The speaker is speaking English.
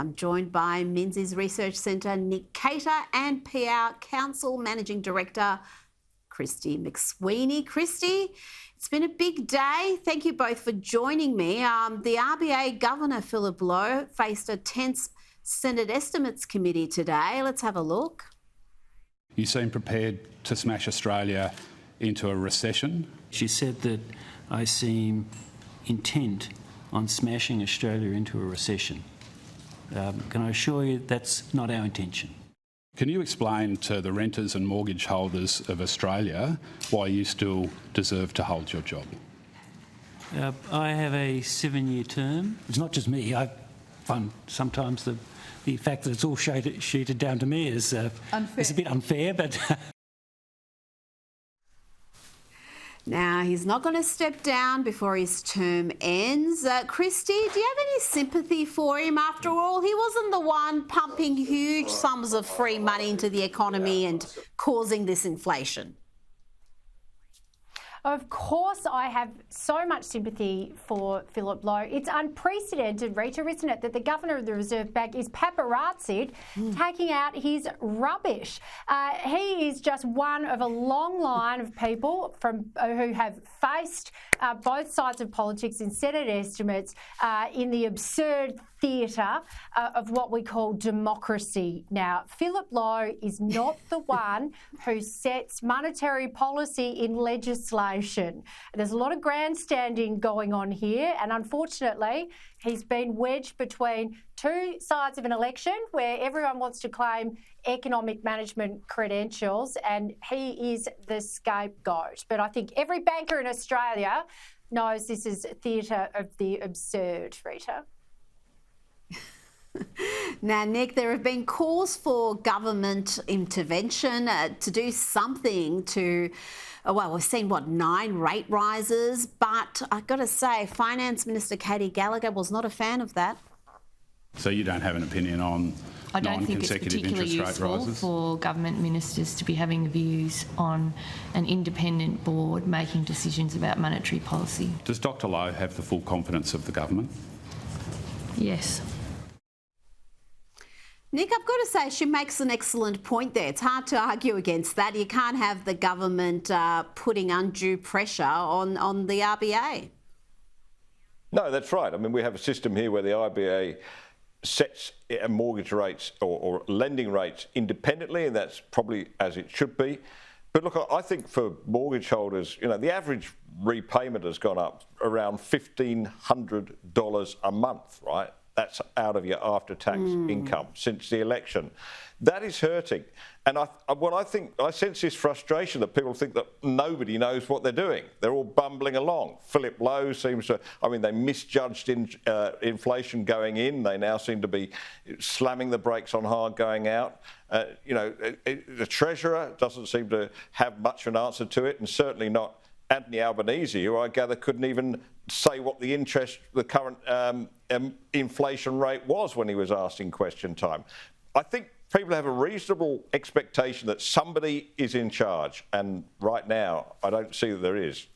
I'm joined by Menzies Research Centre Nick Cater and PR Counsel Managing Director Kristy McSweeney. Kristy, it's been a big day. Thank you both for joining me. The RBA Governor Philip Lowe faced a tense Senate Estimates Committee today. Let's have a look. You seem prepared to smash Australia into a recession. She said that I seem intent on smashing Australia into a recession. Can I assure you that's not our intention? Can you explain to the renters and mortgage holders of Australia why you still deserve to hold your job? I have a 7-year term. It's not just me. I find sometimes the fact that it's all sheeted down to me is a bit unfair, but... Now, he's not going to step down before his term ends. Kristy, do you have any sympathy for him? After all, he wasn't the one pumping huge sums of free money into the economy and causing this inflation. Of course, I have so much sympathy for Philip Lowe. It's unprecedented, Rita, isn't it, that the Governor of the Reserve Bank is paparazzi'd taking out his rubbish. He is just one of a long line of people who have faced both sides of politics in Senate estimates in the absurd theatre of what we call democracy. Now, Philip Lowe is not the one who sets monetary policy in legislation. There's a lot of grandstanding going on here, and unfortunately, he's been wedged between two sides of an election where everyone wants to claim economic management credentials, and he is the scapegoat. But I think every banker in Australia knows this is theatre of the absurd, Rita. Now, Nick, there have been calls for government intervention to do something to, well, we've seen, 9 rate rises, but I've got to say, Finance Minister Katie Gallagher was not a fan of that. So you don't have an opinion on I don't think it's particularly useful for government ministers to be having views on an independent board making decisions about monetary policy. Does Dr Lowe have the full confidence of the government? Yes. Nick, I've got to say, she makes an excellent point there. It's hard to argue against that. You can't have the government putting undue pressure on the RBA. No, that's right. I mean, we have a system here where the RBA sets mortgage rates or lending rates independently, and that's probably as it should be. But look, I think for mortgage holders, the average repayment has gone up around $1,500 a month, right? That's out of your after-tax income since the election. That is hurting. And I sense this frustration that people think that nobody knows what they're doing. They're all bumbling along. Philip Lowe seems to, they misjudged inflation going in. They now seem to be slamming the brakes on hard going out. The Treasurer doesn't seem to have much of an answer to it, and certainly not Anthony Albanese, who I gather couldn't even say what the current inflation rate was when he was asked in question time. I think people have a reasonable expectation that somebody is in charge, and right now I don't see that there is.